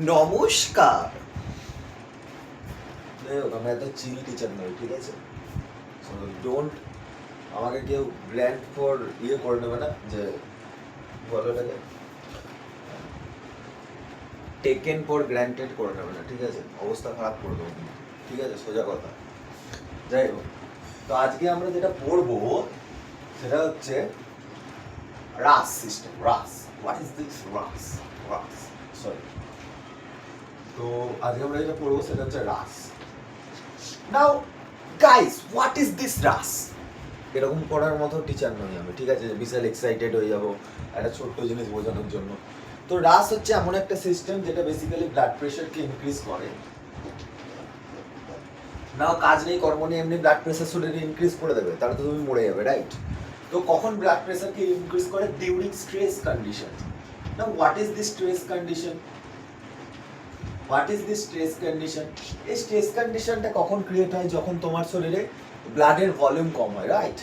নমস্কার। আমরা এত চিল টিচার নই, ঠিক আছে? ডোন্ট আমাকে কেউ গ্র্যান্ড ফর করে নেবে না, যে বলো এটাকে টেকেন ফর গ্র্যান্টেড করে নেবে না, ঠিক আছে? অবস্থা খারাপ করে দেবো, ঠিক আছে? সোজা কথা। যাই হোক, তো আজকে আমরা যেটা পড়বো সেটা হচ্ছে RAAS system. RAAS, what is this RAAS? RAAS, sorry. তো আজকে আমরা যেটা পড়বো সেটা হচ্ছে RAAS. Now guys, what is this RAAS? এরকম পড়ার মতো টিচার নই আমি, ঠিক আছে? বিশাল এক্সাইটেড হয়ে যাবো একটা ছোট্ট জিনিস বোঝানোর জন্য। তো রাস হচ্ছে এমন একটা সিস্টেম যেটা বেসিক্যালি ব্লাড প্রেশারকে ইনক্রিজ করে। নাও কাজ নেই কর্ম নেই, এমনি ব্লাড প্রেশার শরীরে ইনক্রিজ করে দেবে, তাহলে তো তুমি মরে যাবে, রাইট? তো কখন ব্লাড প্রেশারকে ইনক্রিজ করে? During stress condition. Now what is this stress condition? What is this stress condition? এই স্ট্রেস কন্ডিশনটা কখন ক্রিয়েট হয়? যখন তোমার শরীরে ব্লাডের ভলিউম কম হয়, রাইট?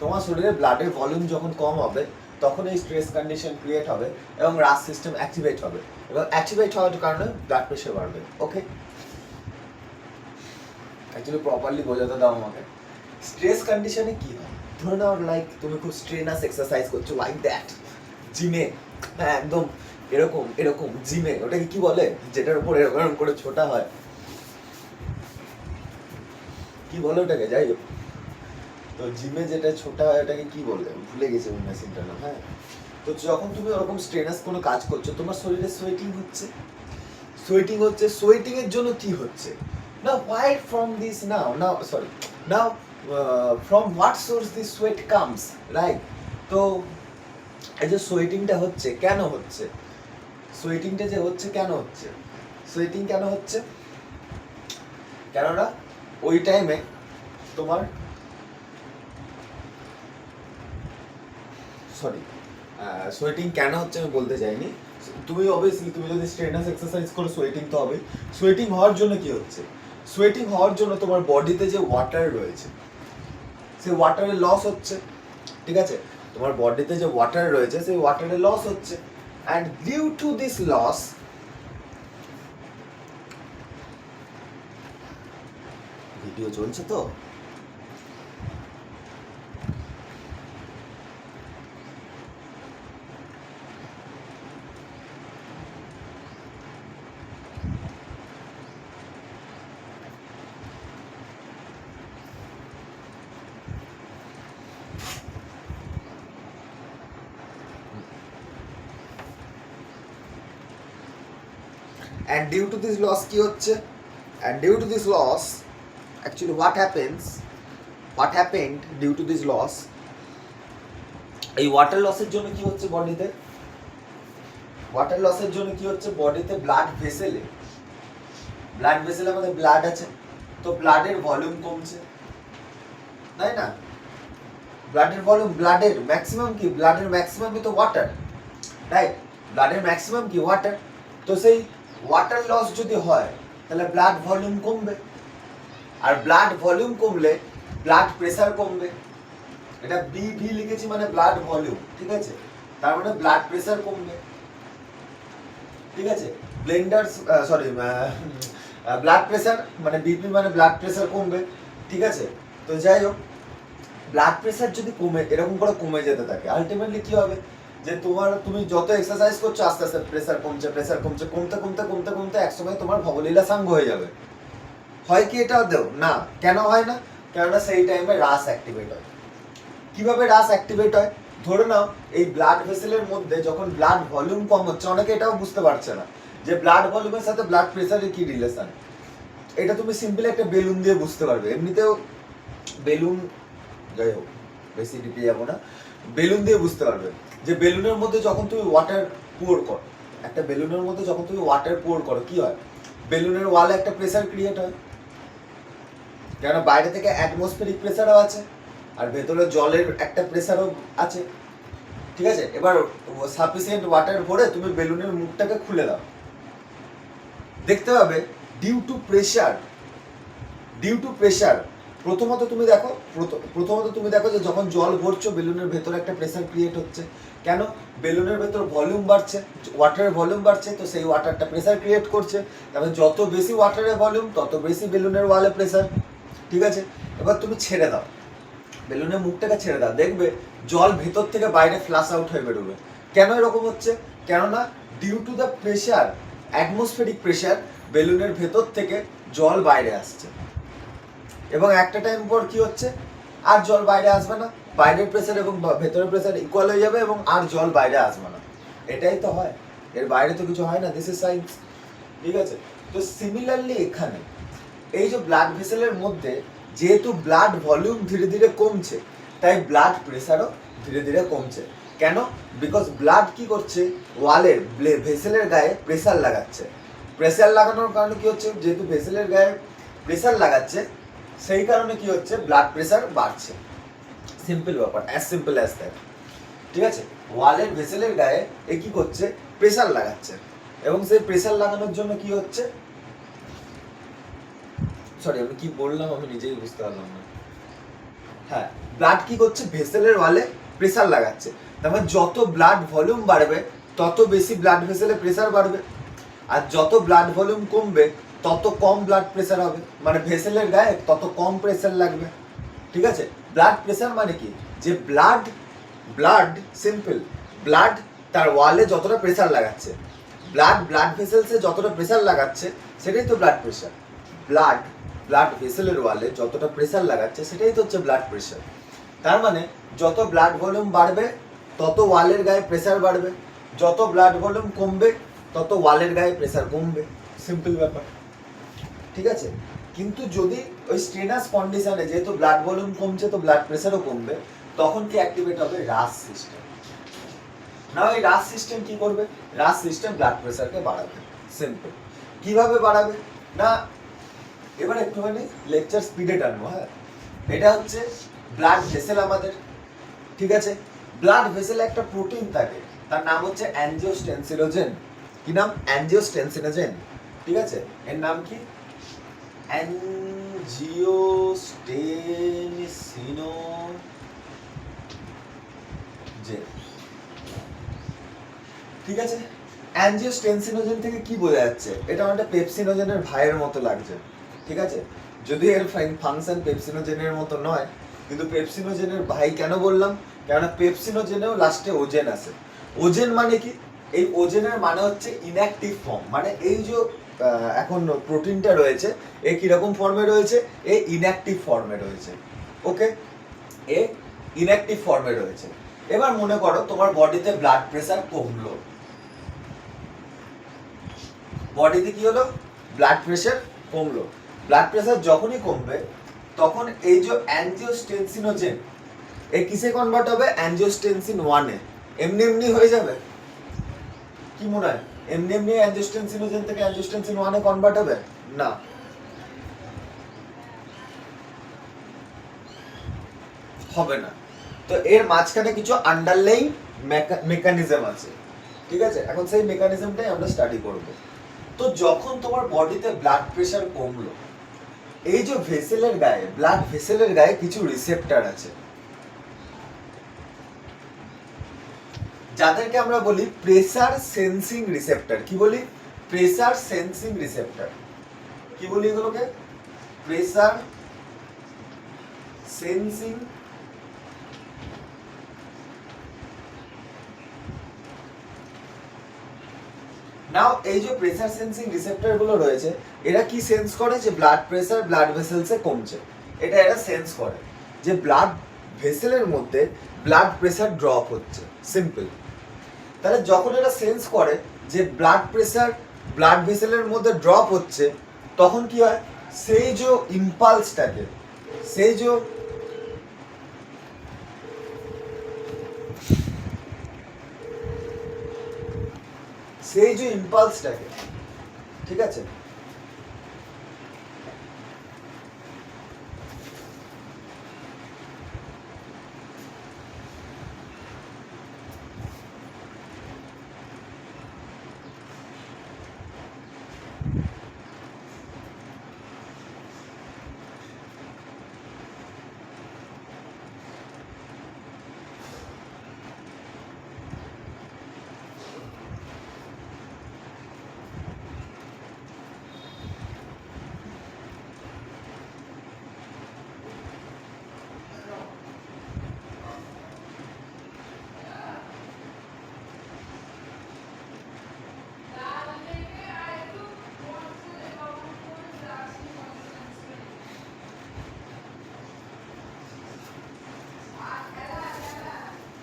তোমার শরীরে ব্লাডের ভলিউম যখন কম হবে তখন এই স্ট্রেস কন্ডিশন ক্রিয়েট হবে এবং রাস সিস্টেম অ্যাক্টিভেট হবে, এবং অ্যাক্টিভেট হওয়ার কারণে ব্লাড প্রেশার বাড়বে। ওকে, অ্যাকচুয়ালি প্রপারলি বোঝাতে দাও আমাকে। স্ট্রেস কন্ডিশনে কি হয়? ধরে নাও লাইক তুমি খুব স্ট্রেনাস এক্সারসাইজ করছো, লাইক দ্যাট জিমে, হ্যাঁ একদম এরকম এরকম জিমে, ওটাকে কি বলে যেটার উপর এরকম করে ছোটা হয়, কি বলে ওটাকে? যাই হোক, তো জিমে যেটা ছোটা হয় ওটাকে কি বলে ভুলে গেছি ওই মেশিনটার নাম। হ্যাঁ, তো যখন তুমি ওরকম স্ট্রেনাস কোনো কাজ করছো, তোমার শরীরে সোয়েটিং হচ্ছে, সোয়েটিং হচ্ছে। সোয়েটিং এর জন্য কি হচ্ছে? না why from this now sorry now from what source this sweat comes, right? তো এই যে সোয়েটিংটা হচ্ছে কেন হচ্ছে? সোয়েটিংটা যে হচ্ছে কেন হচ্ছে? সোয়েটিং কেন হচ্ছে? কেননা ওই টাইমে তোমার সরি সোয়েটিং কেন হচ্ছে আমি বলতে চাইনি। তুমি অবভিয়াসলি তুমি যদি স্ট্রেনাস এক্সারসাইজ করো সোয়েটিং তো হবে। সোয়েটিং হওয়ার জন্য কি হচ্ছে? সোয়েটিং হওয়ার জন্য তোমার বডিতে যে ওয়াটার রয়েছে সেই ওয়াটারের লস হচ্ছে, ঠিক আছে? তোমার বডিতে যে ওয়াটার রয়েছে সেই ওয়াটারের লস হচ্ছে, and due to this loss, video চলছে তো? And due to this loss কি হচ্ছে? And due to this loss, actually what happened due to this loss, এই ওয়াটার লসের জন্য কি হচ্ছে বডিতে? ওয়াটার লসের জন্য কি হচ্ছে বডিতে? ব্লাড ভেসেলে আমাদের ব্লাড আছে, তো ব্লাডের ভলিউম কমছে, তাই না? ব্লাডের ভলিউম, ব্লাডের ম্যাক্সিমাম কি? ব্লাডের ম্যাক্সিমামই তো ওয়াটার, রাইট? ব্লাডের ম্যাক্সিমাম কি? ওয়াটার। তো সেই ওয়াটার লস যদি হয় তাহলে ব্লাড ভলিউম কমবে, আর ব্লাড ভলিউম কমলে ব্লাড প্রেসার কমবে। এটা বিভি লিখেছি মানে ব্লাড ভলিউম, ঠিক আছে? তার মানে ব্লাড প্রেসার কমবে, ঠিক আছে? ব্লাড প্রেসার মানে বিপি মানে ব্লাড প্রেসার কমবে, ঠিক আছে? তো যাই হোক, ব্লাড প্রেসার যদি কমে এরকম করে কমে যেতে থাকে, আলটিমেটলি কি হবে? যে তুমি যত এক্সারসাইজ করছো আস্তে আস্তে প্রেসার কমছে, কমতে কমতে কমতে কমতে একসময় তোমার ভবলীলা সাঙ্গ হয়ে যাবে। হয় কি এটা দেও না? কেন হয় না? কেননা সেই টাইমে রাস অ্যাক্টিভেট হয়। কিভাবে রাস অ্যাক্টিভেট হয়? ধরে নাও এই ব্লাড ভেসেলের মধ্যে যখন ব্লাড ভলিউম কম হচ্ছে, অনেকে এটাও বুঝতে পারছে না যে ব্লাড ভলিউমের সাথে ব্লাড প্রেসারের কি রিলেশন। এটা তুমি সিম্পলি একটা বেলুন দিয়ে বুঝতে পারবে। এমনিতেও বেলুন, যাই হোক বেশি ডিপে যাবো না, বেলুন দিয়ে বুঝতে পারবে যে বেলুনের মধ্যে যখন তুমি ওয়াটার পোর করো, একটা বেলুনের মধ্যে যখন তুমি ওয়াটার পোর করো কি হয়? বেলুনের ওয়ালে একটা প্রেসার ক্রিয়েট হয়, কেন বাইরে থেকে অ্যাটমসফেরিক প্রেসারও আছে আর ভেতরে জলের একটা প্রেসারও আছে, ঠিক আছে? এবার সাফিসিয়েন্ট ওয়াটার ভরে তুমি বেলুনের মুখটাকে খুলে দাও, দেখতে পাবে ডিউ টু প্রেসার প্রথমত তুমি দেখো যে যখন জল ভরছো বেলুনের ভেতরে একটা প্রেসার ক্রিয়েট হচ্ছে। কেন? বেলুনের ভেতর ভলিউম বাড়ছে, ওয়াটারের ভলিউম বাড়ছে, তো সেই ওয়াটারটা প্রেসার ক্রিয়েট করছে। তারপরে যত বেশি ওয়াটারের ভলিউম তত বেশি বেলুনের ওয়ালে প্রেসার। ঠিক আছে, এবার তুমি ছেড়ে দাও, বেলুনের মুখটাকে ছেড়ে দাও, দেখবে জল ভেতর থেকে বাইরে ফ্লাশ আউট হয়ে বেরোবে। কেন এরকম হচ্ছে? কেননা due to the pressure, atmospheric pressure, বেলুনের ভেতর থেকে জল বাইরে আসছে। এবং একটা টাইম পর কি হচ্ছে, আর জল বাইরে আসবে না, বাইরের প্রেসার এবং ভেতরের প্রেসার ইকুয়াল হয়ে যাবে এবং আর জল বাইরে আসবে না। এটাই তো হয়, এর বাইরে তো কিছু হয় না। This is science. ঠিক আছে, তো সিমিলারলি এখানে এই যে ব্লাড ভেসেলের মধ্যে যেহেতু ব্লাড ভলিউম ধীরে ধীরে কমছে, তাই ব্লাড প্রেসারও ধীরে ধীরে কমছে। কেন? বিকজ ব্লাড কি করছে, ওয়ালের ভেসেলের গায়ে প্রেসার লাগাচ্ছে। প্রেসার লাগানোর কারণে কি হচ্ছে, যেহেতু ভেসেলের গায়ে প্রেসার লাগাচ্ছে, সেই কারণে কি হচ্ছে, ব্লাড প্রেসার বাড়ছে। সিম্পল ব্যাপার, অ্যাজ সিম্পল অ্যাজ দ্যাট। ঠিক আছে, ওয়ালের ভেসেলের গায়ে এ কি করছে, প্রেসার লাগাচ্ছে, এবং সেই প্রেসার লাগানোর জন্য কি হচ্ছে, সরি আমি কি বললাম আমি নিজেই বুঝতে পারলাম না। হ্যাঁ, ব্লাড কি করছে, ভেসেলের ওয়ালে প্রেসার লাগাচ্ছে। তার মানে যত ব্লাড ভলিউম বাড়বে তত বেশি ব্লাড ভেসেলে প্রেসার বাড়বে, আর যত ব্লাড ভলিউম কমবে তত কম ব্লাড প্রেসার হবে, মানে ভেসেলের গায়ে তত কম প্রেসার লাগবে। ঠিক আছে, ব্লাড প্রেসার মানে কি, যে ব্লাড সিম্পল, ব্লাড তার ওয়ালে যতটা প্রেসার লাগাচ্ছে, ব্লাড ভেসেলসে যতটা প্রেসার লাগাচ্ছে সেটাই তো ব্লাড প্রেসার। ব্লাড ভেসেলের ওয়ালে যতটা প্রেসার লাগাচ্ছে সেটাই তো হচ্ছে ব্লাড প্রেসার। তার মানে যত ব্লাড ভলিউম বাড়বে তত ওয়ালের গায়ে প্রেসার বাড়বে, যত ব্লাড ভলিউম কমবে তত ওয়ালের গায়ে প্রেসার কমবে। সিম্পল ব্যাপার। ঠিক আছে, কিন্তু যদি ওই স্ট্রেনাস কন্ডিশনে যেহেতু ব্লাড ভলিউম কমছে তো ব্লাড প্রেসারও কমবে, তখন কি অ্যাক্টিভেট হবে, রাশ সিস্টেম। না, ওই রাশ সিস্টেম কি করবে, রাশ সিস্টেম ব্লাড প্রেসারকে বাড়াবে। সিম্পল। কিভাবে বাড়াবে না, এবার একটুখানি লেকচার স্পিডে টানবো। হ্যাঁ, এটা হচ্ছে ব্লাড ভেসেল আমাদের। ঠিক আছে, ব্লাড ভেসেলে একটা প্রোটিন থাকে, তার নাম হচ্ছে অ্যাঞ্জিওস্টেনসিনোজেন। কি নাম? অ্যাঞ্জিওস্টেনসিনোজেন। ঠিক আছে, এর নাম কি, অ্যাঞ্জিওস্টেনসিনোজেন। ঠিক আছে, অ্যাঞ্জিওস্টেনসিনোজেন থেকে কি বোঝা যাচ্ছে, এটা আমাদের পেপসিনোজেনের ভাইয়ের মতো লাগছে। ঠিক আছে, যদি এর ফাংশন পেপসিনোজেনের মতো নয়, কিন্তু পেপসিনোজেনের ভাই কেন বললাম, কেননা পেপসিনোজেনেও লাস্টে ওজেন আছে। ওজেন মানে কি, এই ওজেনের মানে হচ্ছে ইনঅ্যাক্টিভ ফর্ম, মানে এই যে এখন প্রোটিনটা রয়েছে এ কিরকম ফর্মে রয়েছে, এ ইনঅ্যাক্টিভ ফর্মে রয়েছে। ওকে, এ ইনঅ্যাক্টিভ ফর্মে রয়েছে। এবার মনে করো তোমার বডিতে ব্লাড প্রেসার কমলো, বডিতে কি হলো, ব্লাড প্রেসার কমলো। ব্লাড প্রেসার যখনই কমবে তখন এই যে অ্যাঞ্জিওস্টেনসিনোজেন এ কিসে কনভার্ট হবে, অ্যাঞ্জিওস্টেনসিন 1 এ। এমনি এমনি হয়ে যাবে? কি মনে হয় এমনি এমনি অ্যাঞ্জিওস্টেনসিনোজেন থেকে অ্যাঞ্জিওস্টেনসিন 1 এ কনভার্ট হবে? না, হবে না। তো এর মাঝখানে কিছু আন্ডারলাইং মেকানিজম আছে। ঠিক আছে, এখন সেই মেকানিজমটাই আমরা স্টাডি করব। তো যখন তোমার বডিতে ব্লাড প্রেসার কমলো, এই যে ভেসেলের গায়ে, ব্লাড ভেসেলের গায়ে কিছু রিসেপ্টর আছে যাদেরকে আমরা বলি প্রেসার সেন্সিং রিসেপ্টর। কি বলি? Pressure sensing receptor. কি বলি এগুলোকে? প্রেসার সেন্সিং নাও। এই যে প্রেসার সেন্সিং রিসেপ্টর গুলো রয়েছে, এরা কি সেন্স করে, যে ব্লাড প্রেসার ব্লাড ভেসেলসে কমছে, এটা এরা সেন্স করে যে ব্লাড ভেসেলের মধ্যে ব্লাড প্রেসার ড্রপ হচ্ছে। সিম্পল। তাহলে যখন এটা সেন্স করে যে ব্লাড প্রেসার ব্লাড ভেসেলের মধ্যে ড্রপ হচ্ছে, তখন কি হয়, সেই যে ইম্পালসটাকে, সেই যে ইম্পালসটাকে, ঠিক আছে,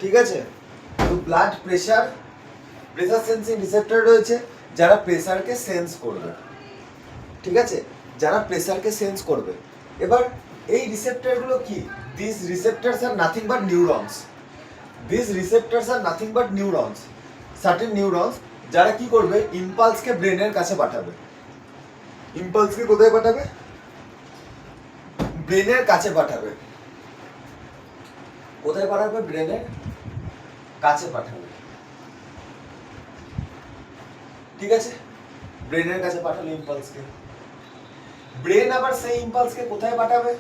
ঠিক আছে? তো ব্লাড প্রেসার সেন্সিং রিসেপ্টর রয়েছে যারা প্রেসারকে সেন্স করবে, ঠিক আছে, যারা প্রেসারকে সেন্স করবে। এবার এই রিসেপ্টরগুলো কি? This receptors are nothing but neurons, this receptors are nothing but neurons, certain neurons যারা কি করবে, ইম্পালসকে ব্রেনের কাছে পাঠাবে। ইম্পালসকে কোথায় পাঠাবে? ব্রেনের কাছে পাঠাবে। কোথায় পাঠাবে? ব্রেনের কাছে পাঠাবে, ঠিক আছে? ব্রেনের কাছে পাঠালো ইম্পালসকে। ব্রেন আবার সেই ইম্পালসকে কোথায় পাঠাবে?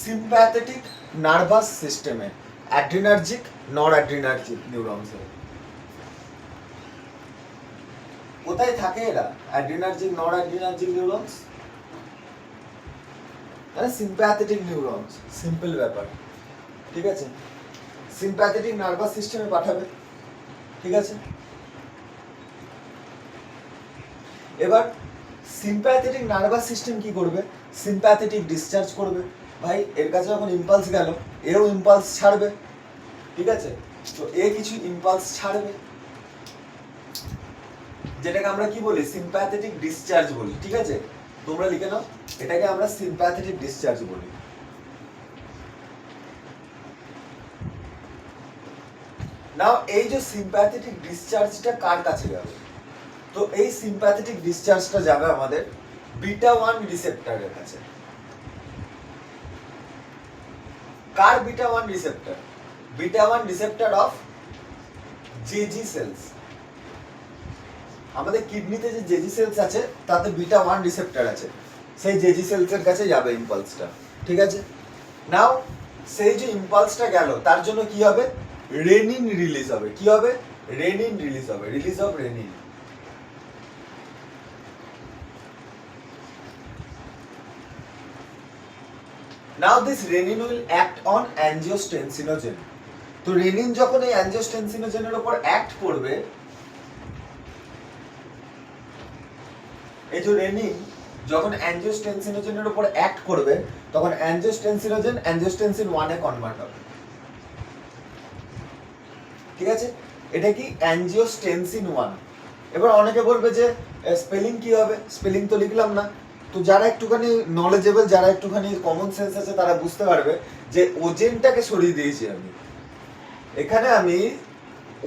সিম্প্যাথেটিক নার্ভাস সিস্টেমে, অ্যাড্রিনার্জিক নর অ্যাড্রিনার্জিক নিউরনসে। কোথায় থাকে এরা? অ্যাড্রিনার্জিক নর অ্যাড্রিনার্জিক নিউরনস, মানে সিম্প্যাথেটিক নিউরনস, সিম্পল ব্যাপার, ঠিক আছে? সিম্প্যাথেটিক নার্ভাস সিস্টেমে পাঠাবে, ঠিক আছে? এবার সিম্প্যাথেটিক নার্ভাস সিস্টেম কি করবে? সিম্প্যাথেটিক ডিসচার্জ করবে। ভাই এর কাছে যখন ইম্পালস গেল, এও ইম্পালস ছাড়বে, ঠিক আছে? তো এ কিছু ইম্পালস ছাড়বে, যেটাকে আমরা কি বলি? সিম্প্যাথেটিক ডিসচার্জ বলি, ঠিক আছে? তোমরা লিখে নাও, এটাকে আমরা সিম্প্যাথেটিক ডিসচার্জ বলি। নাও এই যে সিম্প্যাথেটিক ডিসচার্জটা কার কাছে যাবে? তো এই সিম্প্যাথেটিক ডিসচার্জটা যাবে আমাদের বিটা 1 রিসেপ্টরের কাছে। কার beta 1 receptor? Beta 1 receptor of JG cells. আমাদের কিডনিতে যে জেজি সেলস আছে তাতে বিটা 1 রিসেপ্টর আছে, সেই জেজি সেলসের কাছে যাবে ইম্পালসটা, ঠিক আছে? নাও সেই যে ইম্পালসটা গেল তার জন্য কি হবে? রেনিন রিলিজ হবে। কি হবে? রেনিন রিলিজ হবে, release of renin. Now this renin will act on angiotensinogen. তো রেনিন যখন এই অ্যাঞ্জিওস্টেনসিনোজেনের উপর অ্যাক্ট করবে, এই যে রেনিন যখন অ্যাঞ্জিওস্টেনসিনোজেনের উপর অ্যাক্ট করবে তখন অ্যাঞ্জিওস্টেনসিনোজেন অ্যাঞ্জিওস্টেনসিন 1 এ কনভার্ট হবে, ঠিক আছে? এটা কি? অ্যাঞ্জিওস্টেনসিন 1। এবার অনেকে বলবে যে স্পেলিং কি হবে? স্পেলিং তো লিখলাম না। তো যারা একটুখানি নলেজেবল, যারা একটুখানি কমন সেন্স আছে তারা বুঝতে পারবে যে ওজেনটাকে সরিয়ে দিয়েছি আমি এখানে, আমি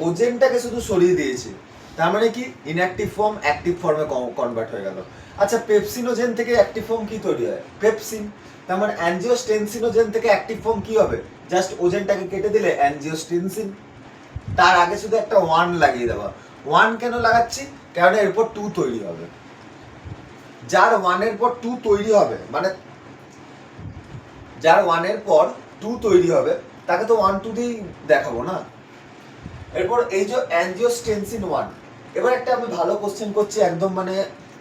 ওজেনটাকে শুধু সরিয়ে দিয়েছি, তার মানে কি? ইনঅ্যাক্টিভ ফর্ম অ্যাক্টিভ ফর্মে কনভার্ট হয়ে গেল। আচ্ছা, পেপসিনোজেন থেকে অ্যাক্টিভ ফর্ম কি তৈরি হয়? পেপসিন। তার মানে অ্যাঞ্জিওস্টেনসিনোজেন থেকে অ্যাক্টিভ ফর্ম কি হবে? জাস্ট ওজেনটাকে কেটে দিলে অ্যাঞ্জিওস্টেনসিন। তার আগে শুধু একটা 1 লাগিয়ে দেওয়া। 1 কেন লাগাচ্ছি? কারণ এরপর 2 তৈরি হবে। যার 1 এর পর 2 তৈরি হবে, মানে যার 1 এর পর 2 তৈরি হবে তাকে তো 1 2 দিয়েই দেখাবো না। এরপর এই যে অ্যাঞ্জিওস্টেনসিন 1। এবার একটা আমি ভালো কোশ্চেন করছি, একদম মানে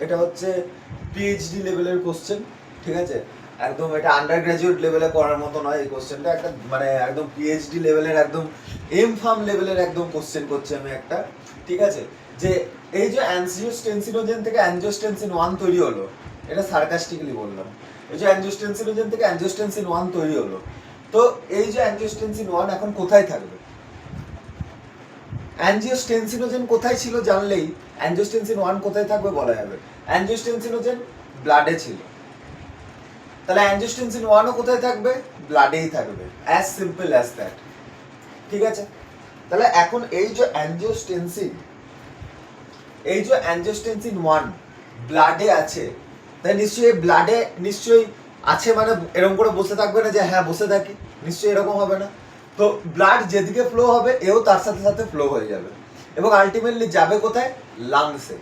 এটা হচ্ছে পিএইচডি লেভেলের কোশ্চেন, ঠিক আছে? একদম এটা আন্ডার গ্রাজুয়েট লেভেলে করার মতো নয় এই কোশ্চেনটা, একটা মানে একদম পিএইচডি লেভেলের, একদম এমফার্ম লেভেলের একদম কোশ্চেন করছি আমি একটা, ঠিক আছে? যে এই যে অ্যাঞ্জিওস্টেনসিনোজেন থেকে অ্যাঞ্জিওস্টেনসিন 1 তৈরি হলো, এটা সার্কাস্টিক্যালি বললাম, এই যে অ্যাঞ্জিওস্টেনসিনোজেন থেকে অ্যাঞ্জিওস্টেনসিন 1 তৈরি হলো, তো এই যে অ্যাঞ্জিওস্টেনসিন 1 এখন কোথায় থাকবে? অ্যাঞ্জিওস্টেনসিনোজেন কোথায় ছিল জানলেই অ্যাঞ্জিওস্টেনসিন 1 কোথায় থাকবে বলা যাবে। অ্যাঞ্জিওস্টেনসিনোজেন ব্লাডে ছিল, তাহলে অ্যাঞ্জিওস্টেনসিন 1 ও কোথায় থাকবে? ব্লাডেই থাকবে, অ্যাজ সিম্পল অ্যাজ দ্যাট, ঠিক আছে? তাহলে এখন এই যে অ্যাঞ্জিওস্টেনসিন 1 ব্লাডে আছে, তাই নিশ্চয়ই ব্লাডে নিশ্চয়ই আছে, মানে এরকম করে বসে থাকবে না যে হ্যাঁ বসে থাকি, নিশ্চয়ই এরকম হবে না। তো ব্লাড যেদিকে ফ্লো হবে এও তার সাথে সাথে ফ্লো হয়ে যাবে, এবং আলটিমেটলি যাবে কোথায়? লাংসে।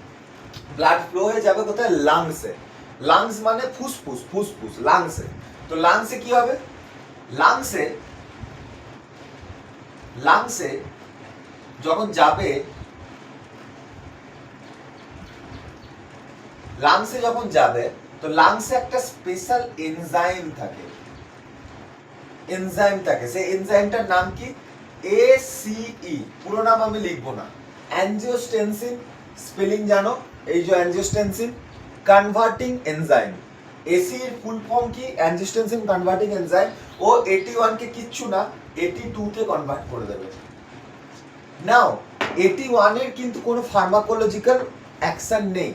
ব্লাড ফ্লো হয়ে যাবে কোথায়? লাংসে। লাংস মানে ফুসফুস, ফুসফুস, লাংসে। তো লাংসে কি হবে? লাংসে যখন যাবে, তো লাংসে একটা স্পেশাল এনজাইম থাকে, সেই এনজাইমটার নাম কি? ACE। পুরো নাম আমি লিখবো না। অ্যাঞ্জিওস্টেনসিন স্পেলিং জানো? এই যে অ্যাঞ্জিওস্টেনসিন কনভার্টিং এনজাইম, এসি এর ফুল ফর্ম কি, অ্যাঞ্জিওটেনসিন কনভার্টিং এনজাইম। ও 81 কে কিচ্ছু না 82 তে কনভার্ট করে দেবে। নাও 81 এর কিন্তু কোনো ফার্মাকোলজিক্যাল অ্যাকশন নেই,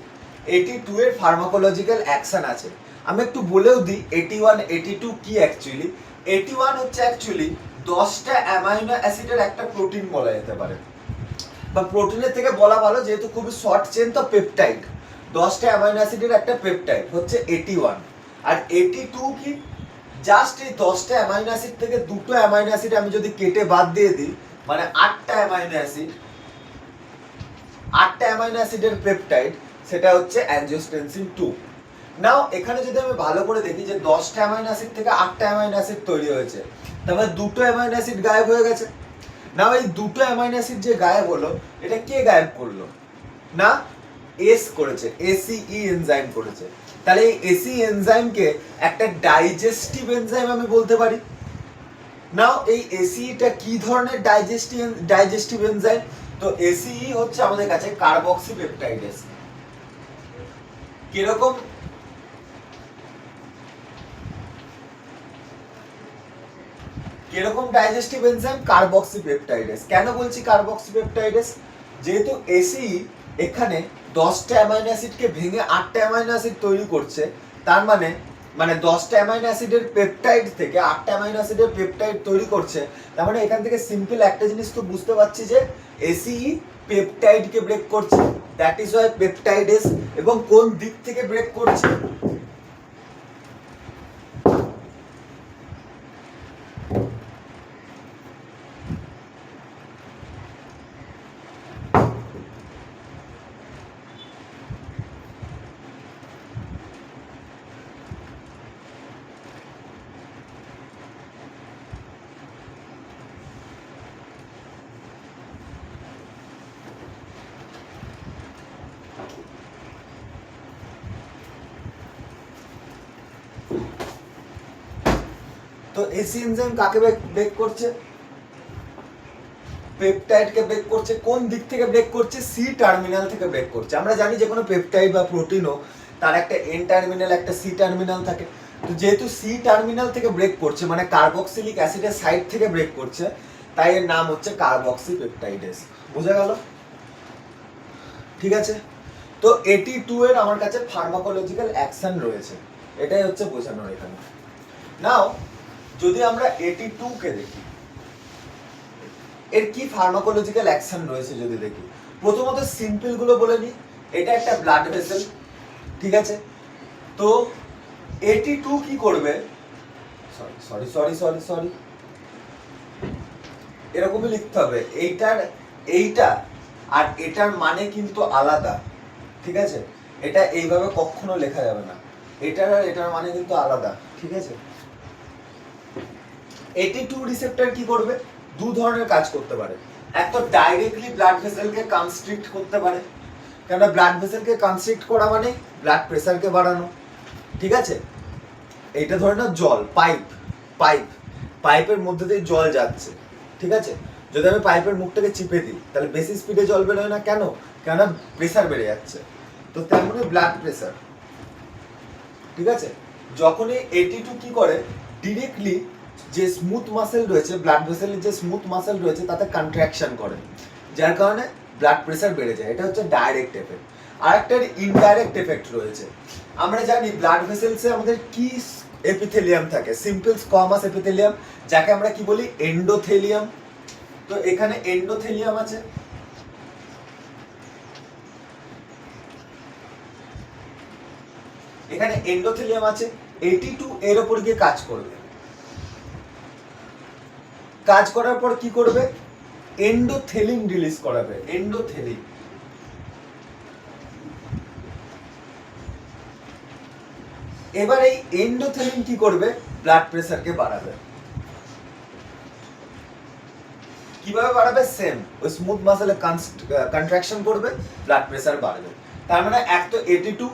82 এর ফার্মাকোলজিক্যাল অ্যাকশন আছে। আমি একটু বলেও দিই 81 82 কি অ্যাকচুয়ালি। 81 হচ্ছে অ্যাকচুয়ালি 10টা অ্যামাইনো অ্যাসিডের একটা প্রোটিন বলা যেতে পারে, বা প্রোটিনের থেকে বলা ভালো যেহেতু খুবই শর্ট চেন, তো পেপটাইড। 10টা অ্যামাইনো অ্যাসিডের একটা পেপটাইড হচ্ছে 81। আর 82 কি, জাস্ট এই 10টা অ্যামাইনো অ্যাসিড থেকে দুটো অ্যামাইনো অ্যাসিড আমি যদি কেটে বাদ দিয়ে দিই, মানে 8টা অ্যামাইনো অ্যাসিড, 8টা অ্যামাইনো অ্যাসিডের পেপটাইড, সেটা হচ্ছে অ্যাঞ্জিওটেনসিন 2। নাও এখানে যদি আমি ভালো করে দেখি যে 10টা অ্যামাইনো অ্যাসিড থেকে 8টা অ্যামাইনো অ্যাসিড তৈরি হয়েছে, তারপরে দুটো অ্যামাইনো অ্যাসিড গায়েব হয়ে গেছে। নাও এই দুটো অ্যামাইনো অ্যাসিড যে গায়েব হলো, এটা কে গায়েব করলো? না, এস করেছে, এসিই এনজাইম করেছে। তাহলে এই এসি এনজাইমকে একটা ডাইজেস্টিভ এনজাইম আমি বলতে পারি। নাও এই এসিটা কি ধরনের ডাইজেস্টিভ এনজাইম? তো এসিই হচ্ছে আমাদের কাছে কার্বক্সিপেপটাইডেস। কিরকম? কিরকম ডাইজেস্টিভ এনজাইম? কার্বক্সিপেপটাইডেস। কেন বলছি কার্বক্সিপেপটাইডেস? যেহেতু এসি এখানে 10টা অ্যামাইনো অ্যাসিডকে ভেঙে 8টা অ্যামাইনো অ্যাসিড তৈরি করছে, তার মানে 10টা অ্যামাইনো অ্যাসিডের পেপটাইড থেকে 8টা অ্যামাইনো অ্যাসিডের পেপটাইড তৈরি করছে। তার মানে এখান থেকে সিম্পল একটা জিনিস তো বুঝতে পারছি যে এসি পেপটাইডকে ব্রেক করছে, দ্যাট ইজ ওয়াই পেপটাইডেস। এবং কোন দিক থেকে ব্রেক করছে? তো এসি এনজাইম কাকে ব্রেক করছে? পেপটাইডকে ব্রেক করছে। কোন দিক থেকে ব্রেক করছে? সি টার্মিনাল থেকে ব্রেক করছে। আমরা জানি যে কোনো পেপটাইড বা প্রোটিনও তার একটা এন টার্মিনাল, একটা সি টার্মিনাল থাকে। তো যেহেতু সি টার্মিনাল থেকে ব্রেক করছে, মানে কার্বক্সিলিক অ্যাসিডের সাইড থেকে ব্রেক করছে, তাই এর নাম হচ্ছে কার্বক্সিপেপটাইডেস। বোঝা গেল? ঠিক আছে। তো 82 এর আমার কাছে ফার্মাকোলজিক্যাল অ্যাকশন রয়েছে, এটাই হচ্ছে বোঝানোর এখানে। নাও যদি আমরা 82 কে দেখি, এর কি ফার্মাকোলজিক্যাল অ্যাকশন রয়েছে যদি দেখি, প্রথমত সিম্পল গুলো বলে নিই। এটা একটা ব্লাড ভেসেল, ঠিক আছে। তো 82 কি করবে? সরি এরকমই লিখতে হবে। এইটা আর এটার মানে কিন্তু আলাদা, ঠিক আছে। এটা এইভাবে কখনো লেখা যাবে না, এটার আর এটার মানে কিন্তু আলাদা, ঠিক আছে। 82 রিসেপ্টর কি করবে? দু ধরনের কাজ করতে পারে। এক তো ডাইরেক্টলি ব্লাড ভেসেলকে কনস্ট্রিক্ট করতে পারে, কেন ব্লাড ভেসেলকে কনস্ট্রিক্ট করা মানে ব্লাড প্রেসারকে বাড়ানো, ঠিক আছে। এইটা ধরে নাও জল, পাইপের মধ্যে দিয়ে জল যাচ্ছে, ঠিক আছে। যদি আমি পাইপের মুখটাকে চিপে দিই, তাহলে বেশি স্পিডে জল বেরোয় না, কেন? কেন প্রেসার বেড়ে যাচ্ছে। তো তেমনি ব্লাড প্রেসার, ঠিক আছে। যখনই 82 কি করে, ডিরেক্টলি যে স্মুথ মাসেল রয়েছে, ব্লাড ভেসেলের যে স্মুথ মাসেল রয়েছে তাতে কন্ট্রাকশন করে, যার কারণে ব্লাড প্রেসার বেড়ে যায়। এটা হচ্ছে ডাইরেক্ট এফেক্ট। আর একটা ইনডাইরেক্ট এফেক্ট রয়েছে। আমরা জানি ব্লাড ভেসেলসে আমাদের কি এপিথেলিয়াম থাকে, সিম্পল স্কোয়ামাস এপিথেলিয়াম, যাকে আমরা কি বলি? এন্ডোথেলিয়াম। তো এখানে এন্ডোথেলিয়াম আছে, এখানে এন্ডোথেলিয়াম আছে। 82 এর উপর গিয়ে কাজ করবে, কাজ করার পর কি করবে? এন্ডোথেলিন রিলিজ করাবে, এন্ডোথেলিন। এবার এই এন্ডোথেলিন কি করবে? ব্লাড প্রেসারকে বাড়াবে। কিভাবে বাড়াবে? সেম, ওই স্মুথ মাসেলে কন্ট্রাকশন করবে, ব্লাড প্রেসার বাড়বে। তার মানে এক তো 82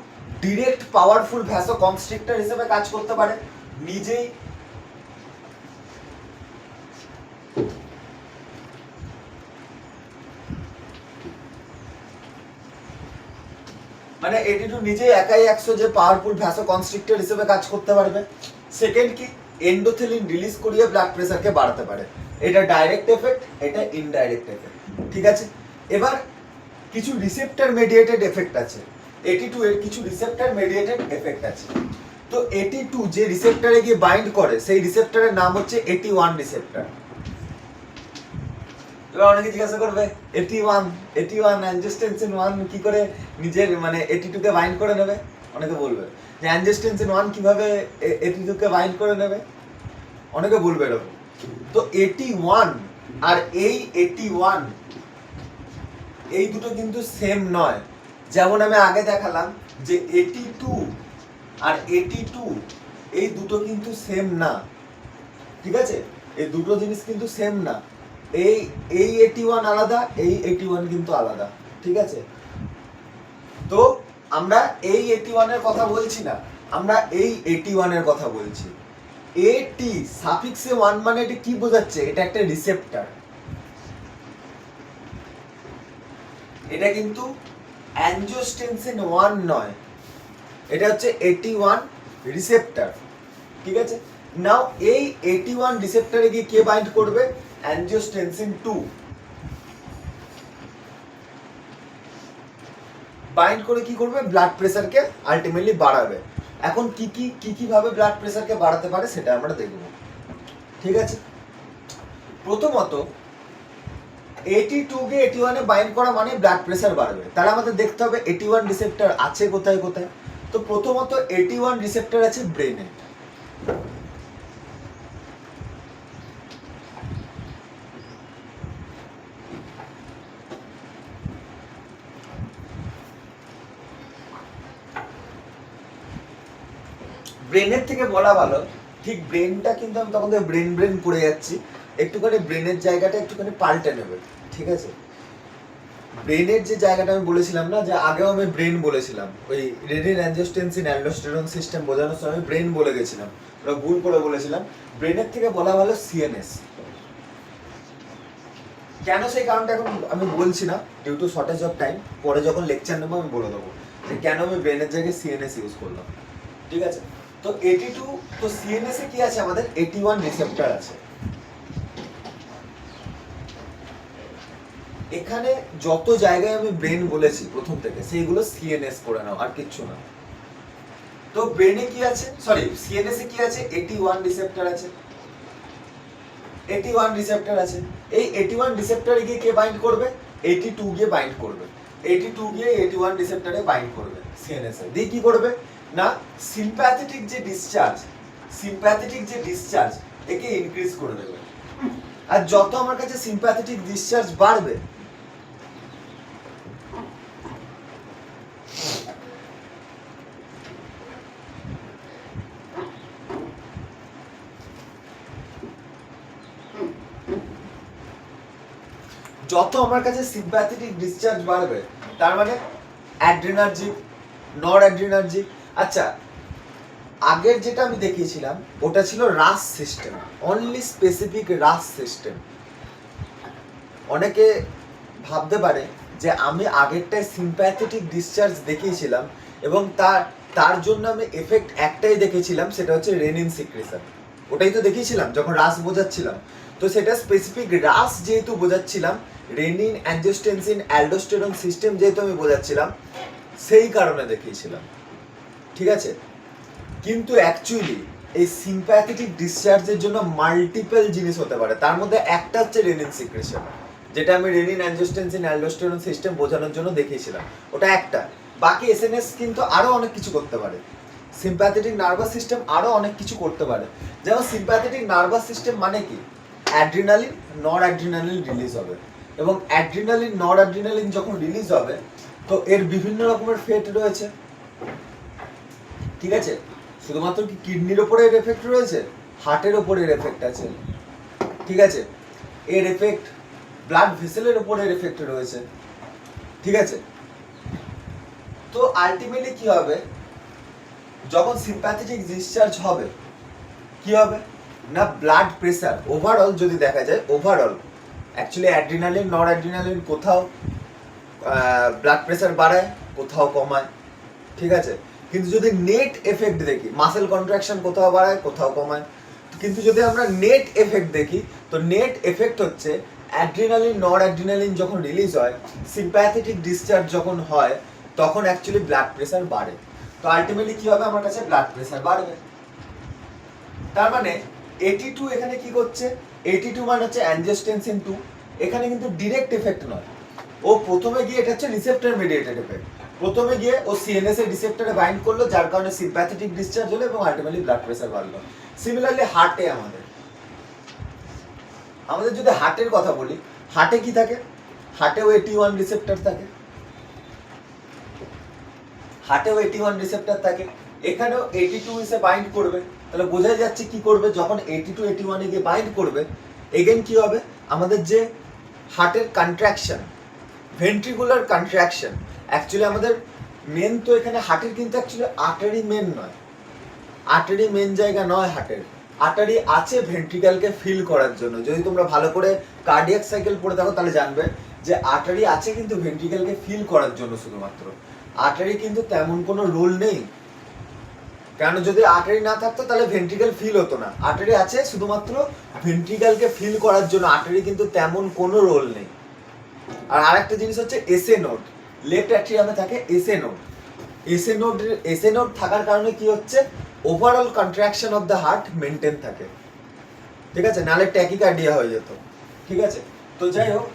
ডিরেক্ট পাওয়ারফুল ভ্যাসো কনস্ট্রিক্টর হিসেবে কাজ করতে পারে, নিজেই মানে AT2 নিজে একাই 100 যে পাওয়ারফুল ভ্যাসো কনস্ট্রিক্টর হিসেবে কাজ করতে পারবে। সেকেন্ড কি, এন্ডোথেলিন রিলিজ করিয়ে ব্লাড প্রেসারকে বাড়াতে পারে। এটা ডাইরেক্ট এফেক্ট, এটা ইনডাইরেক্ট এফেক্ট। ঠিক আছে, এবার কিছু রিসেপ্টর মেডিয়েটেড এফেক্ট আছে। AT2 এর কিছু রিসেপ্টর মেডিয়েটেড এফেক্ট আছে। তো AT2 যে রিসেপ্টরে গিয়ে বাইন্ড করে সেই রিসেপ্টরের নাম হচ্ছে AT1 রিসেপ্টর। এবার অনেকে জিজ্ঞাসা করবে AT1 অ্যাঞ্জিওটেনসিন 1 কি করে নিজের মানে AT2 কে বাইন্ড করে নেবে। অনেকে বলবে যে অ্যাঞ্জিওটেনসিন 1 কিভাবে AT2 কে বাইন্ড করে নেবে, অনেকে বলবে এরকম। তো AT1 আর এই AT1 এই দুটো কিন্তু সেম নয়। যেমন আমি আগে দেখালাম যে AT2 আর AT2 এই দুটো কিন্তু সেম না। ঠিক আছে, এই দুটো জিনিস কিন্তু সেম না। এই AT1 আলাদা, এই AT1 কিন্তু আলাদা। ঠিক আছে, তো আমরা এই AT1 এর কথা বলছি না, আমরা এই AT1 এর কথা বলছি। AT সাফিক্সে 1 মানে এটা কি বোঝাচ্ছে? এটা একটা রিসেপ্টর। এটা কিন্তু অ্যাঞ্জিওটেনসিন 1 নয়, এটা হচ্ছে AT1 রিসেপ্টর। ঠিক আছে, নাও এই AT1 রিসেপ্টরে গিয়ে কে বাইন্ড করবে? অ্যাঞ্জিওটেনসিন 2 বাইন্ড করে কি করবে? ব্লাড প্রেসারকে আলটিমেটলি বাড়াবে। এখন কি ভাবে ব্লাড প্রেসারকে বাড়াতে পারে সেটা আমরা দেখব। ঠিক আছে, প্রথমত AT2 কে AT1 এ বাইন্ড করা মানে ব্লাড প্রেসার বাড়বে। তাহলে আমাদের দেখতে হবে AT1 রিসেপ্টর আছে কোথায় কোথায়। তো প্রথমত AT1 রিসেপ্টর আছে ব্রেনে। ব্রেনের থেকে বলা ভালো, ঠিক ব্রেনটা কিন্তু আমি তখন ব্রেন পড়ে যাচ্ছি, একটুখানি ব্রেনের জায়গাটা একটুখানি পাল্টে নেবে। ঠিক আছে, ব্রেনের যে জায়গাটা আমি বলেছিলাম না, যে আগেও আমি ব্রেন বলেছিলাম, ওই রেনিন অ্যাঞ্জিওটেনসিন অ্যালডোস্টেরন সিস্টেম বোঝানোর সময় আমি ব্রেন বলে গেছিলাম, ওরা ভুল করে বলেছিলাম। ব্রেনের থেকে বলা ভালো CNS। কেন সেই কারণটা এখন আমি বলছি না, due to shortage of time. পরে যখন লেকচার নেবো আমি বলে দেবো যে কেন আমি ব্রেনের জায়গায় CNS ইউজ করলাম। ঠিক আছে, তো AT2, তো CNS এ কি আছে? আমাদের AT1 রিসেপ্টর আছে। এখানে যত জায়গায় আমি ব্রেন বলেছি প্রথম থেকে সেইগুলো CNS করে নাও, আর কিচ্ছু না। তো ব্রেনে কি আছে, সরি CNS এ কি আছে? AT1 রিসেপ্টর আছে। AT1 রিসেপ্টর আছে। এই AT1 রিসেপ্টরে গিয়ে কে বাইন্ড করবে? AT2 গিয়ে বাইন্ড করবে। AT2 গিয়ে AT1 রিসেপ্টরে বাইন্ড করবে CNS এ। দিয়ে কি করবে না, সিম্প্যাথেটিক যে ডিসচার্জ একে ইনক্রিজ করে দেবে। আর যত আমার কাছে সিম্প্যাথেটিক ডিসচার্জ বাড়বে, যত আমার কাছে সিম্প্যাথেটিক ডিসচার্জ বাড়বে, তার মানে অ্যাড্রিনার্জিক, নর অ্যাড্রিনার্জিক। আচ্ছা, আগের যেটা আমি দেখিয়েছিলাম ওটা ছিল রাস সিস্টেম, অনলি স্পেসিফিক রাস সিস্টেম। অনেকে ভাবতে পারে যে আমি আগেরটায় সিম্প্যাথেটিক ডিসচার্জ দেখিয়েছিলাম এবং তার জন্য আমি এফেক্ট একটাই দেখেছিলাম, সেটা হচ্ছে রেনিন সিক্রেশন। ওটাই তো দেখিয়েছিলাম যখন রাস বোঝাচ্ছিলাম। তো সেটা স্পেসিফিক রাস যেহেতু বোঝাচ্ছিলাম, রেনিন অ্যাঞ্জিওটেনসিন অ্যালডোস্টেরন সিস্টেম যেহেতু আমি বোঝাচ্ছিলাম, সেই কারণে দেখিয়েছিলাম। ঠিক আছে, কিন্তু অ্যাকচুয়ালি এই সিম্প্যাথেটিক ডিসচার্জের জন্য মাল্টিপল জিনিস হতে পারে। তার মধ্যে একটা হচ্ছে রেনিন সিক্রেশন, যেটা আমি রেনিন অ্যাঞ্জিওটেনসিন অ্যালডোস্টেরন সিস্টেম বোঝানোর জন্য দেখিয়েছিলাম, ওটা একটা। বাকি এসএনএস কিন্তু আরো অনেক কিছু করতে পারে। সিম্প্যাথেটিক নার্ভাস সিস্টেম আরো অনেক কিছু করতে পারে। যেমন সিম্প্যাথেটিক নার্ভাস সিস্টেম মানে কি, অ্যাড্রিনালিন নর অ্যাড্রিনালিন রিলিজ হবে, এবং অ্যাড্রিনালিন নর অ্যাড্রিনালিন যখন রিলিজ হবে তো এর বিভিন্ন রকমের ফেট রয়েছে। ঠিক আছে, শুধুমাত্র কি কিডনির ওপরে এর এফেক্ট রয়েছে? হার্টের ওপরে এর এফেক্ট আছে। ঠিক আছে, এর এফেক্ট ব্লাড ভেসেলের ওপরে এর এফেক্ট রয়েছে। ঠিক আছে, তো আলটিমেটলি কি হবে, যখন সিম্প্যাথেটিক ডিসচার্জ হবে কি হবে না, ব্লাড প্রেসার ওভারঅল যদি দেখা যায়, ওভারঅল অ্যাকচুয়ালি অ্যাড্রিনালিন নর অ্যাড্রিনালিন কোথাও ব্লাড প্রেসার বাড়ায়, কোথাও কমায়। ঠিক আছে। কিন্তু যদি নেট এফেক্ট দেখি, মাসেল কন্ট্রাকশন কোথাও বাড়ায় কোথাও কমায়, কিন্তু যদি আমরা নেট এফেক্ট দেখি তো নেট এফেক্ট হচ্ছে অ্যাড্রিনালিন নর অ্যাড্রিনালিন যখন রিলিজ হয়, সিম্প্যাথেটিক ডিসচার্জ যখন হয়, তখন অ্যাকচুয়ালি ব্লাড প্রেশার বাড়ে। তো আলটিমেটলি কি হবে, আমার কাছে ব্লাড প্রেশার বাড়বে। তার মানে 82 এখানে কি করছে, 82 মানে হচ্ছে অ্যাঞ্জিওটেনসিন 2, এখানে কিন্তু ডিরেক্ট এফেক্ট নয়। ও প্রথমে গিয়ে, এটা হচ্ছে রিসেপ্টর মিডিয়েটেড এফেক্ট, প্রথমে গিয়ে ও সিএনএস এর রিসেপ্টরে বাইন্ড করলো, যার কারণে সিম্প্যাথেটিক ডিসচার্জ হলো এবং আলটিমেটলি ব্লাড প্রেশার বাড়লো। সিমিলারলি হার্টে আমাদের যদি হার্টের কথা বলি, হার্টে কি থাকে, হার্টেও 81 রিসেপ্টর থাকে, হার্টেও 81 রিসেপ্টর থাকে, এখানেও 82 এসে বাইন্ড করবে। তাহলে বোঝাই যাচ্ছে কি করবে, যখন 82 81 এ গিয়ে বাইন্ড করবে, এগেন কি হবে, আমাদের যে হার্টের কন্ট্রাকশন, ভেন্ট্রিকুলার কন্ট্রাকশন, অ্যাকচুয়ালি আমাদের মেন তো এখানে হার্টের কিন্তু অ্যাকচুয়ালি আর্টারি মেন নয়, আর্টারি মেন জায়গা নয় হার্টের, আর্টারি আছে ভেন্ট্রিকেলকে ফিল করার জন্য। যদি তোমরা ভালো করে কার্ডিয়াক সাইকেল পড়ে থাকো তাহলে জানবে যে আর্টারি আছে কিন্তু ভেন্ট্রিকেলকে ফিল করার জন্য শুধুমাত্র, আর্টারি কিন্তু তেমন কোনো রোল নেই। কারণ যদি আর্টারি না থাকতো তাহলে ভেন্ট্রিকেল ফিল হতো না, আর্টারি আছে শুধুমাত্র ভেন্ট্রিকেলকে ফিল করার জন্য, আর্টারি কিন্তু তেমন কোনো রোল নেই। আর আরেকটা জিনিস হচ্ছে এসএ নোড, লেফট অ্যাট্রিয়ামে থাকে এসএ নোড, এসএ নোড থাকার কারণে কি হচ্ছে, overall contraction of the heart maintain থাকে, ঠিক আছে, নাহলে ট্যাকিকার্ডিয়া হয়ে যেত। ঠিক আছে, তো যাই হোক,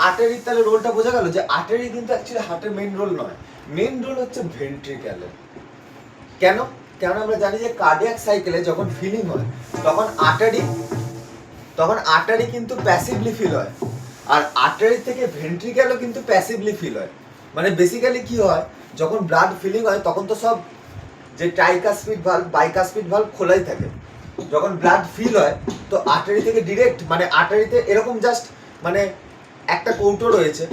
আর্টারির তাহলে রোলটা বোঝা গেল যে আর্টারি কিন্তু অ্যাকচুয়ালি হার্টের মেইন রোল নয়, মেইন রোল হচ্ছে ভেন্ট্রিকেলের। কেন? কারণ আমরা জানি যে কার্ডিয়াক সাইকেলে যখন ফিলিং হয় তখন আর্টারি কিন্তু প্যাসিভলি ফিল হয়, আর আর্টারি থেকে ভেন্ট্রিকেলও কিন্তু প্যাসিভলি ফিল হয়। মানে বেসিক্যালি কি হয়, যখন ব্লাড ফিলিং হয় তখন তো সব যে ট্রাইকাসপিড ভালভ বাইকাসপিড ভালভ খোলাই থাকে, যখন ব্লাড ফিল হয় তো আর্টারি থেকে ডিরেক্ট, মানে আর্টারিতে এরকম জাস্ট মানে একটা কৌটো রয়েছে,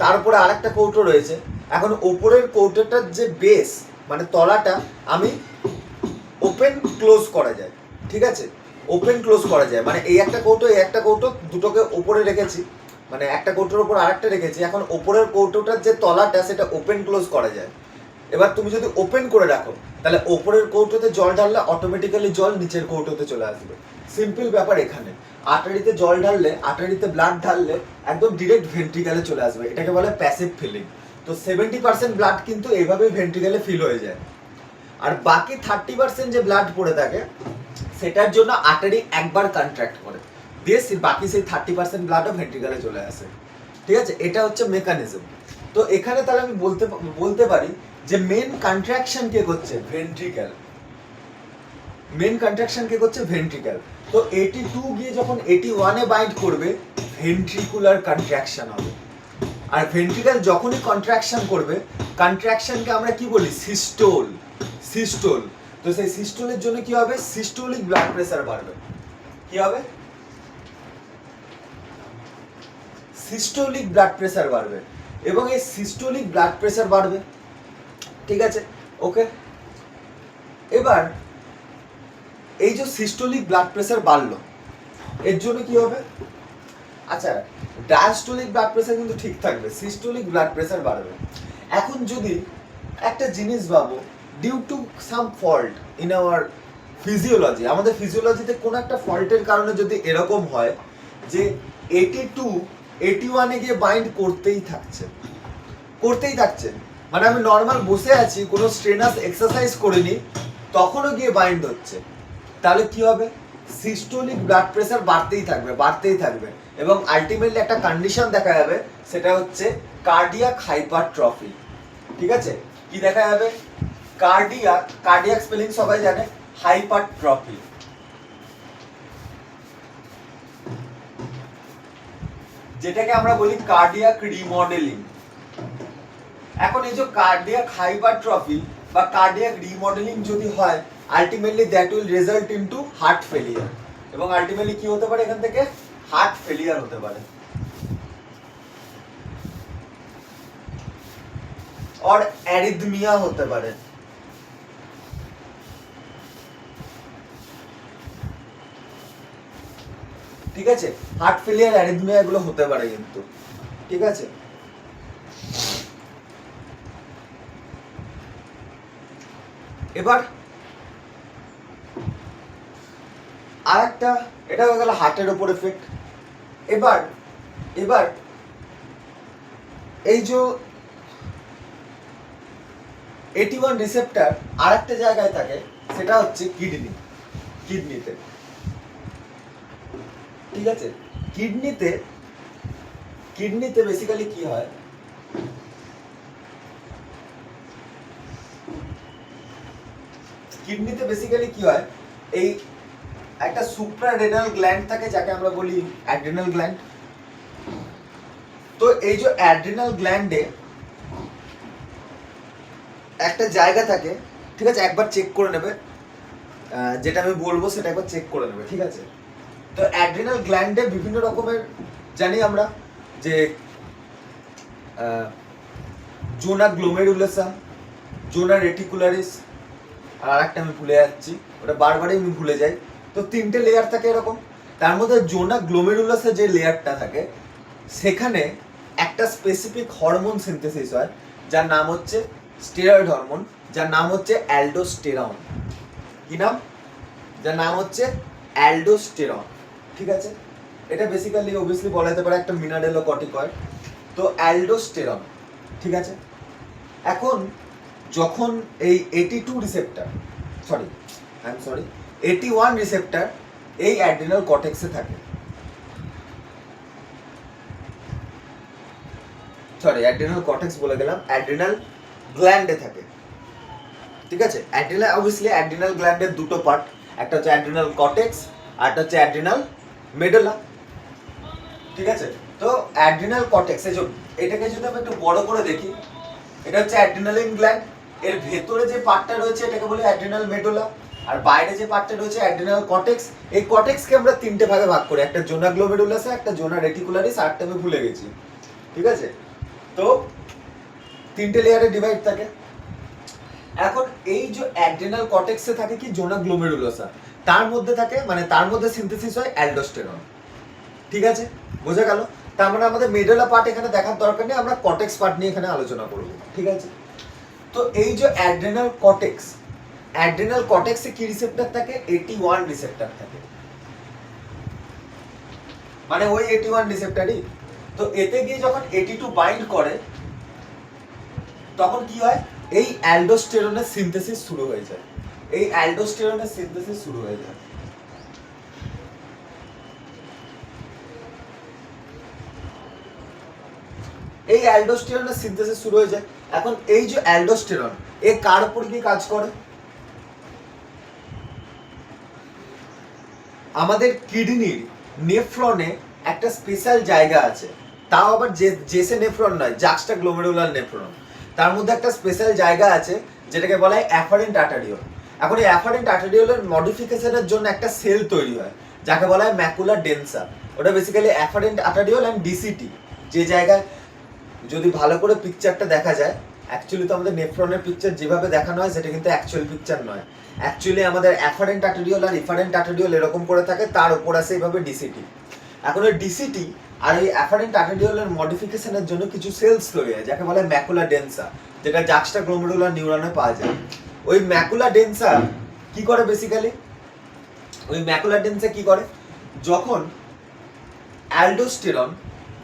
তার উপরে আরেকটা কৌটো রয়েছে, এখন ওপরের কৌটোটার যে বেস মানে তলাটা আমি ওপেন ক্লোজ করা যায়, ঠিক আছে, ওপেন ক্লোজ করা যায়, মানে এই একটা কৌটো দুটোকে ওপরে রেখেছি, মানে একটা কৌটোর উপর আরেকটা রেখেছি, এখন ওপরের কৌটোটার যে তলাটা সেটা ওপেন ক্লোজ করা যায়। এবার তুমি যদি ওপেন করে রাখো তাহলে ওপরের কৌটোতে জল ঢাললে অটোমেটিক্যালি জল নিচের কৌটোতে চলে আসবে, সিম্পল ব্যাপার। এখানে আর্টারিতে জল ঢাললে, আর্টারিতে ব্লাড ঢাললে একদম ডিরেক্ট ভেন্ট্রিকেলে চলে আসবে, এটাকে বলে প্যাসিভ ফিলিং। তো 70% ব্লাড কিন্তু এইভাবেই ভেন্ট্রিকেলে ফিল হয়ে যায়, আর বাকি 30% যে ব্লাড পড়ে থাকে সেটার জন্য আর্টারি একবার কন্ট্রাক্ট করে দিয়ে বাকি সেই 30% ব্লাডও ভেন্ট্রিকেলে চলে আসে, ঠিক আছে, এটা হচ্ছে মেকানিজম। তো এখানে তাহলে আমি বলতে পারি যে মেন কন্ট্রাকশন কে করছে, ভেন্ট্রিকেল, মেন কন্ট্রাকশন কে করছে ভেন্ট্রিকেল। তো 82 গিয়ে যখন 81 এ বাইন্ড করবে ভেন্ট্রিকুলার কন্ট্রাকশন হবে, আর ভেন্ট্রিকেল যখনই কন্ট্রাকশন করবে, কন্ট্রাকশনকে আমরা কি বলি, সিস্টোল, সিস্টোল। তো সেই সিস্টোলের জন্য কি হবে, সিস্টোলিক ব্লাড প্রেসার বাড়বে, কি হবে, সিস্টোলিক ব্লাড প্রেসার বাড়বে, এবং এই সিস্টোলিক ব্লাড প্রেসার বাড়বে, ঠিক আছে, ওকে। এবার এই যে সিস্টোলিক ব্লাড প্রেসার বাড়লো, এর জন্য কি হবে, আচ্ছা ডায়াস্টোলিক ব্লাড প্রেসার কিন্তু ঠিক থাকবে, সিস্টোলিক ব্লাড প্রেসার বাড়বে। এখন যদি একটা জিনিস ভাবো, due to some fault in our physiology, আমাদের ফিজিওলজিতে কোনো একটা ফল্টের কারণে যদি এরকম হয় যে 82 81 এ গিয়ে বাইন্ড করতেই থাকছে, মানে আমি নর্মাল বসে আছি, কোনো স্ট্রেনাস এক্সারসাইজ করিনি, তখনও গিয়ে বাইন্ড হচ্ছে, তাহলে কি হবে, সিস্টোলিক ব্লাড প্রেসার বাড়তেই থাকবে, এবং আলটিমেটলি একটা কন্ডিশন দেখা যাবে, সেটা হচ্ছে কার্ডিয়াক হাইপারট্রফি, ঠিক আছে, কি দেখা যাবে, কার্ডিয়াক স্পেলিং সবাই জানে, হাইপারট্রফি, যেটাকে আমরা বলি কার্ডিয়াক রিমডেলিং। এখন এই যে কার্ডিয়াক হাইপারট্রফি বা কার্ডিয়াক রিমডেলিং যদি হয়, ultimately that will result into heart failure, এবং আলটিমেটলি কি হতে পারে, এখান থেকে হার্ট ফেলিয়ার হতে পারে, और অ্যারিথমিয়া হতে পারে, ঠিক আছে, হার্ট ফেলিয়ার, অ্যারিথমিয়া এগুলো হতে পারে কিন্তু, ঠিক আছে। এবার আর একটা, এটা হয়ে গেল হার্টের ওপর এফেক্ট। এবার এবার এই যে 81 রিসেপ্টর আর একটা জায়গায় থাকে, সেটা হচ্ছে কিডনিতে। ঠিক আছে, কিডনিতে বেসিক্যালি কি হয়, এই একটা সুপ্রারেনাল গ্ল্যান্ড থাকে যাকে আমরা বলি অ্যাড্রিনাল গ্ল্যান্ড। তো এই যে অ্যাড্রিনাল গ্ল্যান্ডে একটা জায়গা থাকে, ঠিক আছে, একবার চেক করে নেবে, যেটা আমি বলবো সেটা একবার চেক করে নেবে, ঠিক আছে। তো অ্যাড্রিনাল গ্ল্যান্ডে বিভিন্ন রকমের জানি আমরা, যে জোনা গ্লোমেরুলাসা, জোনা রেটিকুলারিস, আর একটা আমি ভুলে যাচ্ছি, ওটা বারবারই আমি ভুলে যাই। তো 3টে লেয়ার থাকে এরকম। তার মধ্যে জোনা গ্লোমেরুলাসের যে লেয়ারটা থাকে, সেখানে একটা স্পেসিফিক হরমোন সিনথেসিস হয়, যার নাম হচ্ছে স্টেরয়েড হরমোন, যার নাম হচ্ছে অ্যালডোস্টেরন। কি নাম? যার নাম হচ্ছে অ্যালডোস্টেরন। ঠিক আছে, এটা বেসিক্যালি অবভিয়াসলি বলা যেতে পারে একটা মিনারেলোকর্টিকয়েড। তো অ্যালডোস্টেরন, ঠিক আছে। এখন যখন এই 81 রিসেপ্টর এই অ্যাড্রিনাল কর্টেক্সে থাকে, অ্যাড্রিনাল কর্টেক্স বলে গেলাম, অ্যাড্রিনাল গ্ল্যান্ডে থাকে। ঠিক আছে, অ্যাড্রিনাল গ্ল্যান্ডের দুটো পার্ট, একটা হচ্ছে অ্যাড্রিনাল কর্টেক্স আর একটা হচ্ছে অ্যাড্রিনাল মেডুলা। ঠিক আছে, তো অ্যাড্রিনাল কর্টেক্স, এটাকে যদি আমি একটু বড় করে দেখি, এটা হচ্ছে অ্যাড্রিনালিন গ্ল্যান্ড, এর ভেতরে যে পার্টটা রয়েছে এটাকে বলি অ্যাড্রিনাল মেডুলা, আর বাইরে যে পার্টটা রয়েছে অ্যাড্রিনাল কর্টেক্স। এই কর্টেক্সকে আমরা 3টে ভাগে ভাগ করি, একটা জোনা গ্লোমেরুলাস, একটা জোনা রেটিকুলারিস, আরটা আমি ভুলে গেছি। ঠিক আছে, তো 3টে লেয়ারে ডিভাইড থাকে। এখন এই যে অ্যাড্রিনাল কর্টেক্সে থাকে কি জোনা গ্লোমেরুলাসা, তার মধ্যে সিনথেসিস হয় অ্যালডোস্টেরন। ঠিক আছে, বোঝা গেল? তার মানে আমাদের মেডুলা পার্ট এখানে দেখার দরকার নেই, আমরা কর্টেক্স পার্ট নিয়ে এখানে আলোচনা করব। ঠিক আছে, তো এই যে অ্যাড্রিনাল কর্টেক্সে কি রিসেপ্টর থাকে? 81 রিসেপ্টর থাকে, মানে ওই 81 রিসেপ্টরই। তো এতে গিয়ে যখন 82 বাইন্ড করে, তখন কি হয়? এই অ্যালডোস্টেরনের সিনথেসিস শুরু হয়ে যায়। এই অ্যালডোস্টেরনের সিনথেসিস শুরু হয়ে যায়। এখন এই যে অ্যালডোস্টেরন, এ কার উপর কি কাজ করে? আমাদের কিডনির নেফ্রনে একটা স্পেশাল জায়গা আছে, তাও আবার জেসে নেফ্রন নয়, জাক্সটা গ্লোমেরুলার নেফ্রন। তার মধ্যে একটা স্পেশাল জায়গা আছে যেটাকে বলা হয় অ্যাফারেন্ট আর্টারিওল। এখন এই অ্যাফারেন্ট আর্টারিওলের মডিফিকেশনের জন্য একটা সেল তৈরি হয় যাকে বলা হয় ম্যাকুলা ডেন্সা। ওটা বেসিক্যালি অ্যাফারেন্ট আর্টারিওল অ্যান্ড ডিসিটি, যে জায়গায় যদি ভালো করে পিকচারটা দেখা যায়, অ্যাকচুয়ালি তো আমাদের নেফ্রনের পিকচার যেভাবে দেখানো হয় সেটা কিন্তু অ্যাকচুয়াল পিকচার নয়। অ্যাকচুয়ালি আমাদের অ্যাফারেন্ট আর্টারিওল আর ইফারেন্ট আর্টারিওল এরকম করে থাকে, তার উপর আছে এইভাবে ডিসিটি। এখন ওই ডিসিটি আর ওই অ্যাফারেন্ট আর্টারিওলের মডিফিকেশনের জন্য কিছু সেলস তৈরি হয় যাকে বলে ম্যাকুলা ডেন্সা, যেটা জাক্সটা গ্লোমেরুলার নিউরনে পাওয়া যায়। ওই ম্যাকুলা ডেন্সা কি করে বেসিক্যালি? যখন অ্যালডোস্টেরন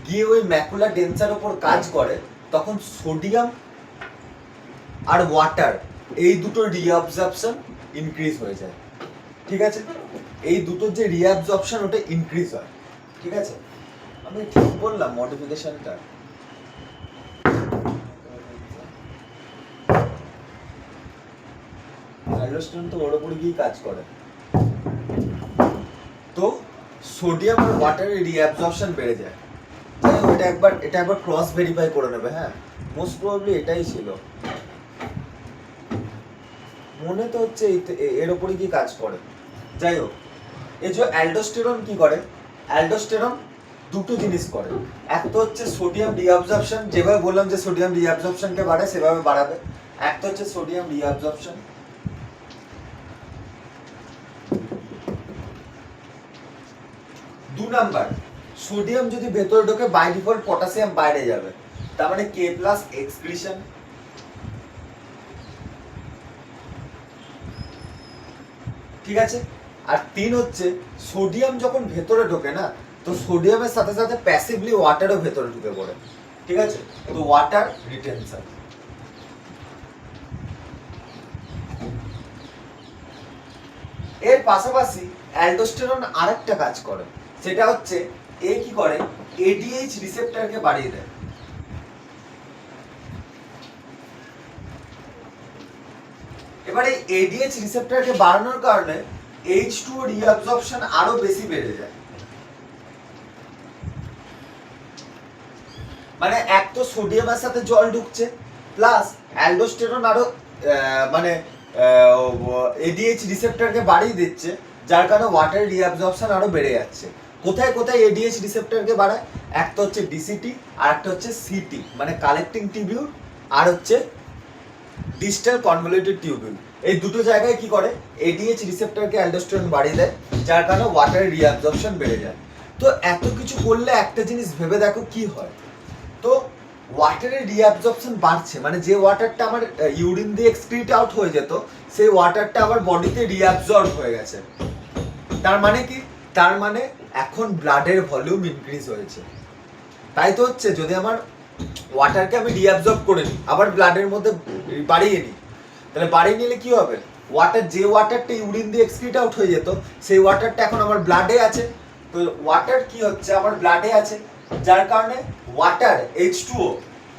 গিয়ে ওই ম্যাকুলা ডেন্সার উপর কাজ করে, তখন সোডিয়াম আর ওয়াটার এই দুটোর রিঅ্যাবজর্পশন ইনক্রিজ হয়ে যায়। ঠিক আছে, এই দুটোর যে রিঅ্যাবজর্পশন ওটা ইনক্রিজ হয়। ঠিক আছে, আমি ঠিক বললাম মডিফিকেশনটা? অ্যালডোস্টেরন তো ওর উপরে গিয়ে কাজ করে, তো সোডিয়াম আর ওয়াটারের রিঅ্যাবজর্পশন বেড়ে যায়। এটা একবার ক্রস ভেরিফাই করে নেবে। হ্যাঁ, মোস্ট প্রবাবলি এটাই ছিল, মনে তো হচ্ছে এর উপরে কি কাজ করে। যাই হোক, এই যে অ্যালডোস্টেরন কি করে? অ্যালডোস্টেরন দুটো জিনিস করে। একটা হচ্ছে সোডিয়াম রিঅ্যাবজর্পশন, যেভাবে বললাম যে সোডিয়াম রিঅ্যাবজর্পশনকে বাড়ায় সেভাবে বাড়াবে। একটা হচ্ছে সোডিয়াম রিঅ্যাবজর্পশন, 2 নাম্বার, সোডিয়াম যদি ভেতরে ঢোকে বাই ডিফল্ট পটাশিয়াম বাইরে যাবে, তার মানে K+ এক্সক্রিশন। ঠিক আছে। আর 3 হচ্ছে সোডিয়াম যখন ভেতরে ঢোকে না, তো সোডিয়ামের সাথে সাথে প্যাসিভলি ওয়াটারও ভেতরে ঢুকে পড়ে, ঠিক আছে। তো ওয়াটার রিটেনশন। এর পাশাপাশি অ্যালডোস্টেরন আরেকটা কাজ করে, সেটা হচ্ছে এ কি করে, এডিএইচ রিসেপ্টরকে বাড়িয়ে দেয়। এবারে এডিএইচ রিসেপ্টরকে বাড়ানোর কারণে H2O রিঅ্যাবজর্পশন আরো বেশি বেড়ে যায়। মানে এক তো সোডিয়ামের সাথে জল ঢুকছে, প্লাস অ্যালডোস্টেরন আরো মানে এডিএইচ রিসেপ্টরকে বাড়িয়ে দিচ্ছে, যার কারণে ওয়াটার রিঅ্যাবজর্পশন আরো বেড়ে যাচ্ছে। কোথায় কোথায় এডিএইচ রিসেপ্টরকে বাড়ায়, একটা হচ্ছে ডিসিটি আর একটা হচ্ছে সিটি মানে কালেক্টিং টিউবিউল, আর হচ্ছে ডিস্টাল কনভলিউটেড টিউবিউল। এই দুটো জায়গায় কি করে, এডিএইচ রিসেপ্টরকে অ্যালডোস্টেরন বাড়িয়ে দেয়, যার কারণে ওয়াটারের রিঅ্যাবজর্পশন বেড়ে যায়। তো এত কিছু করলে একটা জিনিস ভেবে দেখো কি হয়, তো ওয়াটারের রিঅ্যাবজর্পশন বাড়ছে, মানে যে ওয়াটারটা আমার ইউরিন দিয়ে এক্সক্রিট আউট হয়ে যেত, সেই ওয়াটারটা আমার বডিতে রিঅ্যাবজর্ব হয়ে গেছে। তার মানে কি, তার মানে এখন ব্লাডের ভলিউম ইনক্রিজ হয়েছে। তাই তো হচ্ছে যদি আমার ওয়াটারকে আমি রিঅ্যাবজর্ব করে নিই, আবার ব্লাডের মধ্যে বাড়িয়ে নিই, তাহলে বাড়িয়ে নিলে কি হবে, ওয়াটার, যে ওয়াটারটা ইউরিন দিয়ে এক্সক্রিট আউট হয়ে যেত, সেই ওয়াটারটা এখন আমার ব্লাডে আছে। তো ওয়াটার কি হচ্ছে, আমার ব্লাডে আছে, যার কারণে water H2O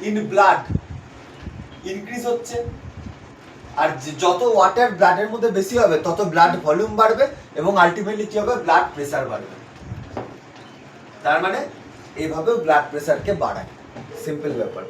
in blood increase হচ্ছে। আর যত ওয়াটার ব্লাডের মধ্যে বেশি হবে, তত ব্লাড ভলিউম বাড়বে এবং আলটিমেটলি কি হবে, ব্লাড প্রেসার বাড়বে। তার মানে এইভাবে ব্লাড প্রেসারকে বাড়ায়, সিম্পল ব্যাপার।